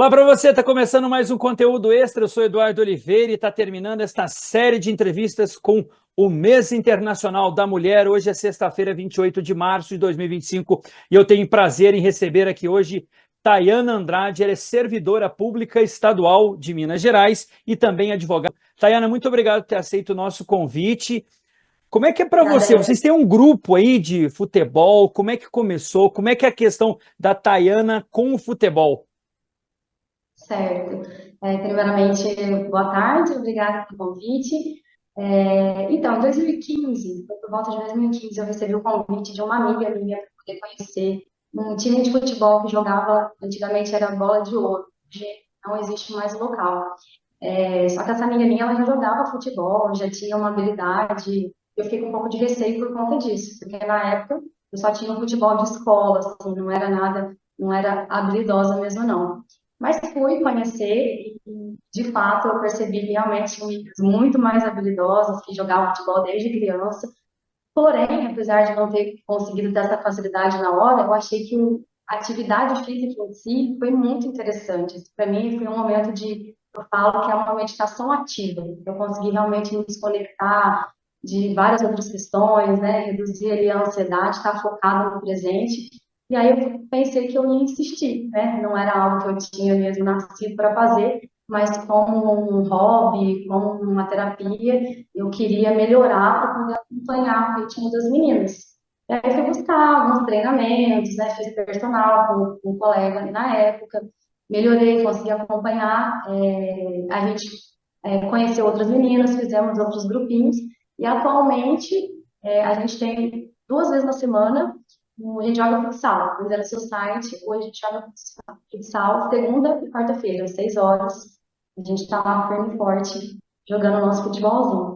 Olá para você, está começando mais um conteúdo extra. Eu sou Eduardo Oliveira e está terminando esta série de entrevistas com o Mês Internacional da Mulher. Hoje é sexta-feira, 28 de março de 2025 e eu tenho prazer em receber aqui hoje Tayana Andrade. Ela é servidora pública estadual de Minas Gerais e também advogada. Tayana, muito obrigado por ter aceito o nosso convite. Como é que é para Nada, você? Vocês têm um grupo aí de futebol? Como é que começou? Como é que é a questão da Tayana com o futebol? certo. Primeiramente, boa tarde, obrigada pelo convite. Então, em 2015, foi por volta de 2015, eu recebi o convite de uma amiga minha para poder conhecer um time de futebol que jogava, antigamente era bola de ouro, hoje não existe mais o local. Só que essa amiga minha, ela já jogava futebol, já tinha uma habilidade, eu fiquei com um pouco de receio por conta disso, porque na época eu só tinha um futebol de escola, assim, não era nada, não era habilidosa mesmo, não. Mas fui conhecer e, de fato, eu percebi realmente meninas muito mais habilidosas que jogavam futebol desde criança. Porém, apesar de não ter conseguido ter essa facilidade na hora, eu achei que a atividade física em si foi muito interessante. Para mim, foi um momento de, eu falo que é uma meditação ativa. Eu consegui realmente me desconectar de várias outras questões, né? Reduzir ali a ansiedade, estar focada no presente. E aí eu pensei que eu ia insistir, né? Não era algo que eu tinha mesmo nascido para fazer, mas como um hobby, como uma terapia, eu queria melhorar para poder acompanhar o ritmo das meninas. E aí fui buscar alguns treinamentos, né? Fiz personal com um colega na época, melhorei, consegui acompanhar. A gente conheceu outras meninas, fizemos outros grupinhos, e atualmente a gente tem 2 vezes na semana, a gente joga futsal. Antes era society, hoje a gente joga futsal, segunda e quarta-feira, às 6 horas. A gente está lá firme e forte, jogando o nosso futebolzinho.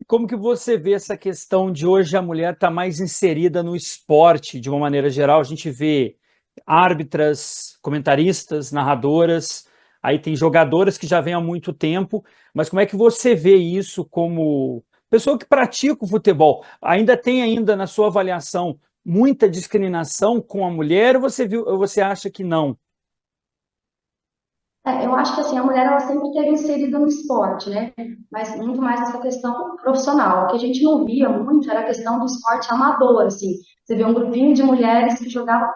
Como que você vê essa questão de hoje a mulher estar mais inserida no esporte de uma maneira geral? A gente vê árbitras, comentaristas, narradoras, aí tem jogadoras que já vêm há muito tempo, mas como é que você vê isso como pessoa que pratica o futebol? Ainda tem ainda na sua avaliação muita discriminação com a mulher ou você viu, ou você acha que não? Eu acho que assim, a mulher ela sempre esteve inserida no esporte, né? Mas muito mais essa questão profissional. O que a gente não via muito era a questão do esporte amador, assim. Você vê um grupinho de mulheres que joga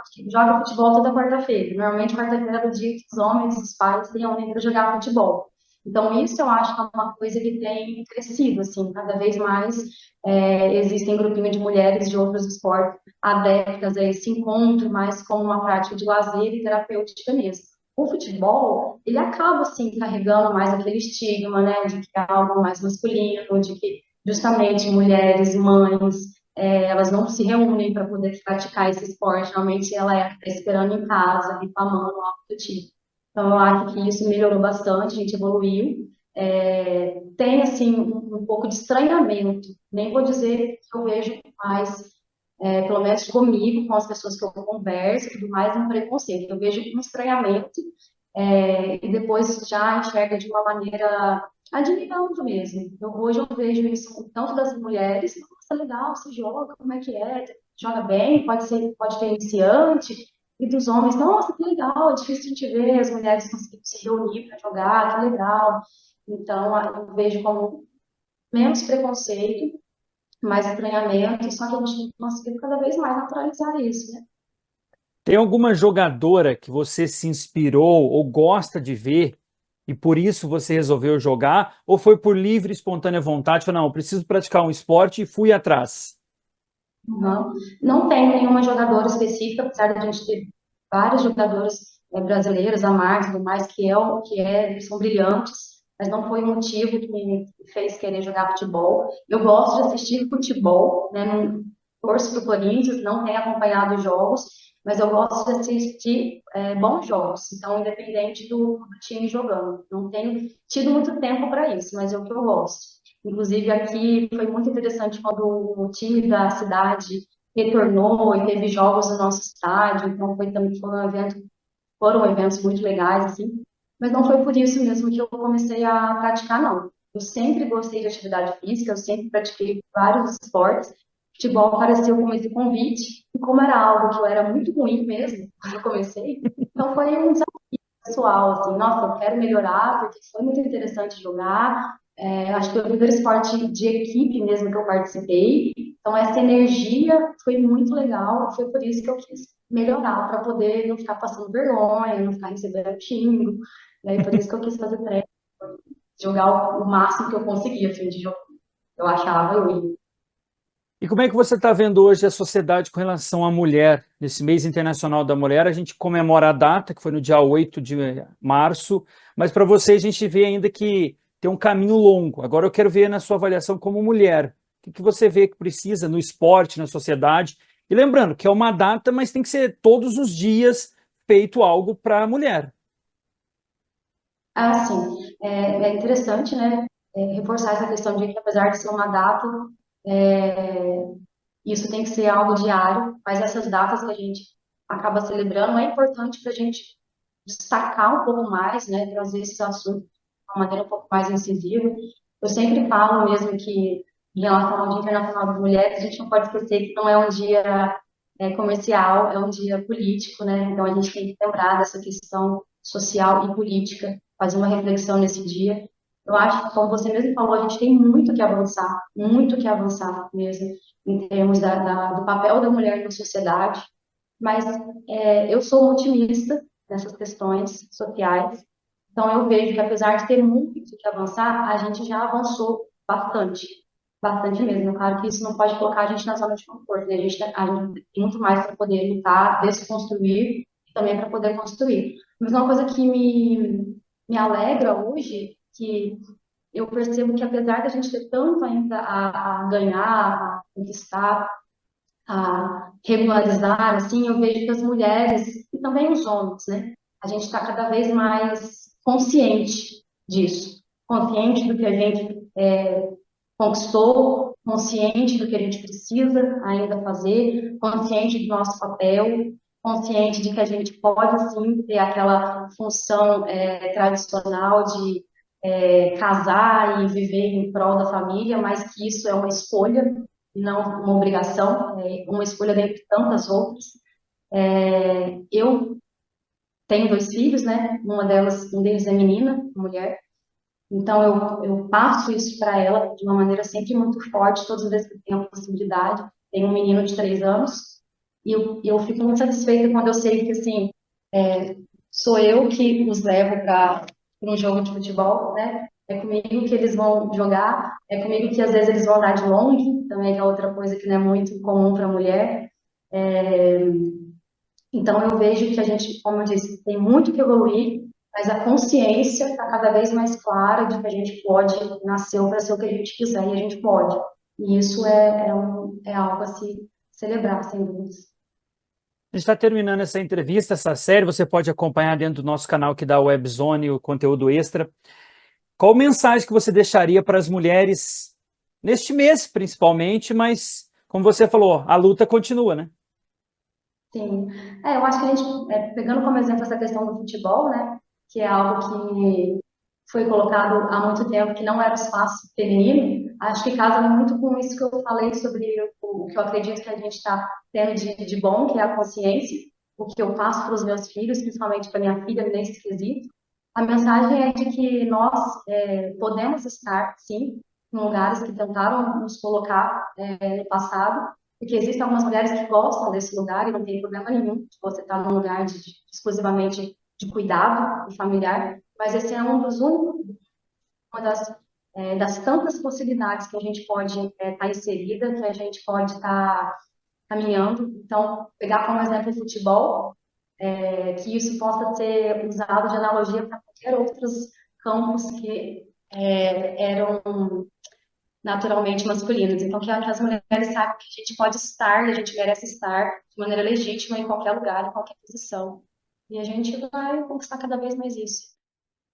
futebol toda quarta-feira. Normalmente quarta-feira é o dia que os homens, os pais se reúnem para jogar futebol. Então isso eu acho que é uma coisa que tem crescido, assim, cada vez mais existem grupinhos de mulheres de outros esportes adeptas a esse encontro, mais como uma prática de lazer e terapêutica mesmo. O futebol, ele acaba, assim, carregando mais aquele estigma, né, de que é algo mais masculino, de que justamente mulheres, mães, elas não se reúnem para poder praticar esse esporte, realmente ela está esperando em casa, reclamando, algo do tipo. Então, eu acho que isso melhorou bastante, a gente evoluiu. Tem, assim, um pouco de estranhamento, nem vou dizer que eu vejo mais pelo menos comigo, com as pessoas que eu converso e tudo mais, um preconceito. Eu vejo um estranhamento e depois já enxerga de uma maneira admirando mesmo. Hoje eu vejo isso tanto das mulheres, nossa, legal, você joga, como é que é? Joga bem, pode ser, pode ter iniciante, e dos homens, nossa, que legal, é difícil de te ver as mulheres conseguindo se reunir para jogar, que legal. Então, eu vejo como menos preconceito, mais estranhamento, só que a gente tem conseguido cada vez mais naturalizar isso, né? Tem alguma jogadora que você se inspirou ou gosta de ver e por isso você resolveu jogar? Ou foi por livre e espontânea vontade? Falou, não, eu preciso praticar um esporte e fui atrás. Não, não tem nenhuma jogadora específica, apesar de a gente ter vários jogadores brasileiros, a mais, tudo mais, são brilhantes, mas não foi o motivo que me fez querer jogar futebol. Eu gosto de assistir futebol, né? Não torço para o Corinthians, não tenho acompanhado os jogos, mas eu gosto de assistir bons jogos, então, independente do time jogando. Não tenho tido muito tempo para isso, mas é o que eu gosto. Inclusive, aqui foi muito interessante quando o time da cidade retornou e teve jogos no nosso estádio, então foram eventos muito legais, assim. Mas não foi por isso mesmo que eu comecei a praticar, não. Eu sempre gostei de atividade física, eu sempre pratiquei vários esportes. Futebol apareceu como esse convite, e como era algo que eu era muito ruim mesmo, quando eu comecei, então foi um desafio. pessoal, assim, nossa, eu quero melhorar, porque foi muito interessante jogar. Acho que foi o primeiro esporte de equipe mesmo que eu participei. Então, essa energia foi muito legal. Foi por isso que eu quis melhorar, para poder não ficar passando vergonha, não ficar recebendo xingo. E aí, por isso que eu quis fazer treino, jogar o máximo que eu conseguia, assim, de jogo. Eu achava, eu ia. E como é que você está vendo hoje a sociedade com relação à mulher? Nesse mês internacional da mulher, a gente comemora a data, que foi no dia 8 de março, mas para você a gente vê ainda que tem um caminho longo. Agora eu quero ver na sua avaliação como mulher. O que você vê que precisa no esporte, na sociedade? E lembrando que é uma data, mas tem que ser todos os dias feito algo para a mulher. Ah, sim. É interessante, né? Reforçar essa questão de que, apesar de ser uma data, é, isso tem que ser algo diário, mas essas datas que a gente acaba celebrando é importante para a gente destacar um pouco mais, né? Trazer esses assuntos de uma maneira um pouco mais incisiva. Eu sempre falo mesmo que, em relação ao Dia Internacional das Mulheres, a gente não pode esquecer que não é um dia comercial, é um dia político, né? Então a gente tem que lembrar dessa questão social e política, fazer uma reflexão nesse dia. Eu acho que, como você mesmo falou, a gente tem muito que avançar mesmo, em termos do papel da mulher na sociedade, mas eu sou um otimista nessas questões sociais, então eu vejo que, apesar de ter muito que avançar, a gente já avançou bastante, bastante mesmo. Claro que isso não pode colocar a gente na zona de conforto, né? A gente tem muito mais para poder lutar, desconstruir e também para poder construir. Mas uma coisa que me alegra hoje, que eu percebo que, apesar da gente ter tanto ainda a ganhar, a conquistar, a regularizar, assim, eu vejo que as mulheres e também os homens, né? A gente está cada vez mais consciente disso, consciente do que a gente conquistou, consciente do que a gente precisa ainda fazer, consciente do nosso papel, consciente de que a gente pode sim ter aquela função tradicional de casar e viver em prol da família, mas que isso é uma escolha e não uma obrigação, é uma escolha dentre tantas outras. Eu tenho dois filhos, né? Um deles é menina, mulher. Então eu passo isso para ela de uma maneira sempre muito forte, todas as vezes que eu tenho a possibilidade. Tenho um menino de 3 anos e eu fico muito satisfeita quando eu sei que assim sou eu que os levo para um jogo de futebol, né? É comigo que eles vão jogar, é comigo que às vezes eles vão andar de long, também que é outra coisa que não é muito comum para mulher. Então eu vejo que a gente, como eu disse, tem muito que evoluir, mas a consciência está cada vez mais clara de que a gente pode, nasceu para ser o que a gente quiser e a gente pode. E isso é algo a se celebrar, sem dúvidas. A gente está terminando essa entrevista, essa série. Você pode acompanhar dentro do nosso canal que dá o Webzone, o conteúdo extra. Qual mensagem que você deixaria para as mulheres neste mês, principalmente, mas, como você falou, a luta continua, né? Sim, eu acho que a gente, pegando como exemplo essa questão do futebol, né, que é algo que foi colocado há muito tempo, que não era o espaço feminino, acho que casa muito com isso que eu falei sobre o que eu acredito que a gente está tendo de bom, que é a consciência, o que eu passo para os meus filhos, principalmente para minha filha nesse quesito. A mensagem é de que nós podemos estar, sim, em lugares que tentaram nos colocar no passado, porque existem algumas mulheres que gostam desse lugar e não tem problema nenhum de você estar num lugar exclusivamente de cuidado familiar, mas esse é um dos únicos, uma das tantas possibilidades que a gente pode estar inserida, que a gente pode estar caminhando. Então, pegar como exemplo o futebol, que isso possa ser usado de analogia para qualquer outros campos que eram naturalmente masculinos. Então, que as mulheres sabem que a gente pode estar, e a gente merece estar de maneira legítima em qualquer lugar, em qualquer posição. E a gente vai conquistar cada vez mais isso.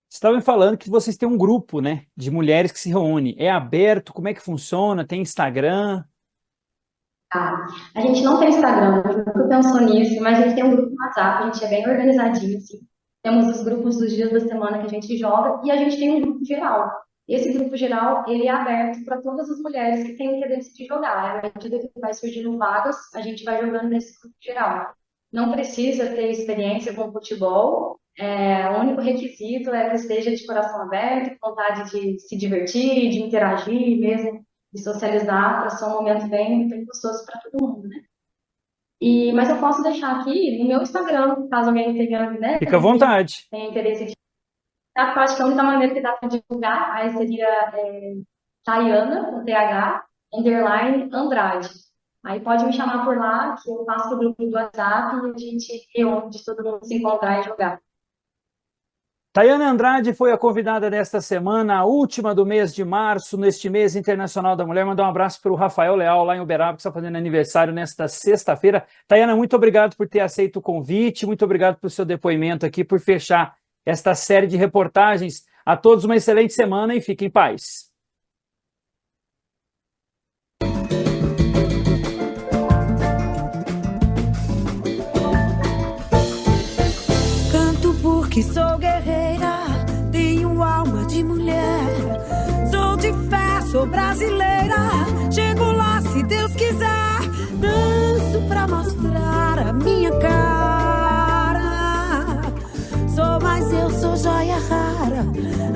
Você estava me falando que vocês têm um grupo, né, de mulheres que se reúne. É aberto? Como é que funciona? Tem Instagram? Tá? A gente não tem Instagram, a gente nunca pensou nisso, mas a gente tem um grupo no WhatsApp, a gente é bem organizadinho, assim. Temos os grupos dos dias da semana que a gente joga e a gente tem um grupo geral. Esse grupo geral, ele é aberto para todas as mulheres que têm interesse de jogar. À medida que vai surgindo vagas, a gente vai jogando nesse grupo geral. Não precisa ter experiência com futebol, O único requisito é que esteja de coração aberto, com vontade de se divertir, de interagir mesmo, de socializar, para ser um momento bem gostoso para todo mundo, né? Mas eu posso deixar aqui no meu Instagram, caso alguém tenha, né, Fica à vontade. tenha interesse de divulgar, porque eu acho que a única maneira que dá para divulgar aí seria Tayana, com TH, underline Andrade. Aí pode me chamar por lá, que eu passo pro grupo do WhatsApp e a gente reúne de todo mundo se encontrar e jogar. Tayana Andrade foi a convidada desta semana, a última do mês de março, neste mês internacional da mulher. Mandar um abraço para o Rafael Leal, lá em Uberaba, que está fazendo aniversário nesta sexta-feira. Tayana, muito obrigado por ter aceito o convite, muito obrigado pelo seu depoimento aqui, por fechar esta série de reportagens. A todos uma excelente semana e fiquem em paz. Que sou guerreira, tenho alma de mulher. Sou de fé, sou brasileira. Chego lá se Deus quiser. Danço pra mostrar a minha cara. Mas eu sou joia rara.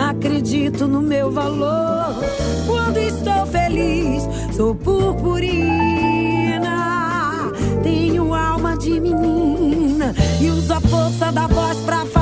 Acredito no meu valor. Quando estou feliz, sou purpurina. Tenho alma de menina e uso a força da voz pra falar.